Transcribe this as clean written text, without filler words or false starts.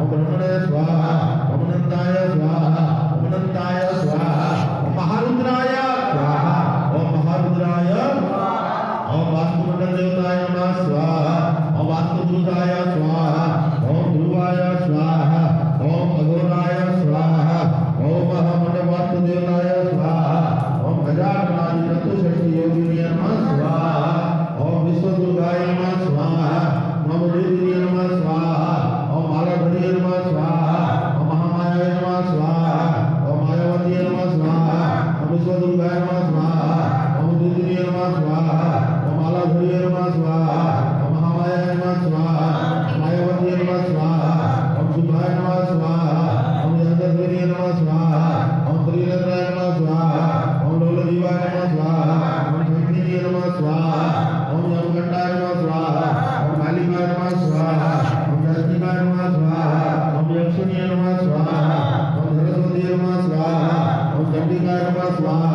ओम ब्रह्मणे स्वाहा ओम अनंताय स्वाहा ओम अनंताय स्वाहा ओम महारुद्राय स्वाहा ओम महारुद्राय ओम वास्तुमंडल देवताय नमः स्वाहा ओम वास्तुदूताय स्वाहा ओम ध्रुवाय स्वाहा ओम अघोराय स्वाहा ओम महामंडल वास्तुदेवताय स्वाहा ओम गजाननाय चतुष्षष्टि योगिनी नमः स्वाहा ओम विश्वदुर्गाय नमः स्वाहा ओम देवी नमः स्वाहा ओम मालाधरी नमः स्वाहा ओम महामायाय नमः स्वाहा ओम मायावती नमः स्वाहा ओम विश्वदुर्गाय नमः स्वाहा ओम देवी नमः स्वाहा ओम मालाधरी नमः स्वाहा ओम महामायाय नमः स्वाहा ओम मायावती नमः स्वाहा ओम शुभाय नमः स्वाहा ओम जगदीश्वरी नमः स्वाहा ओम त्रिनेत्राय नमः स्वाहा ओम लोलजीवाय नमः स्वाहा ओम शक्तिनी नमः स्वाहा ओम यमगंडाय नमः स्वाहा ओम कालिकाय नमः स्वाहा ओम दर्शिकाय नमः स्वाहा ओम यक्षिणी नमः स्वाहा ओम सरस्वती नमः स्वाहा ओम चंडिकाय नमः स्वाहा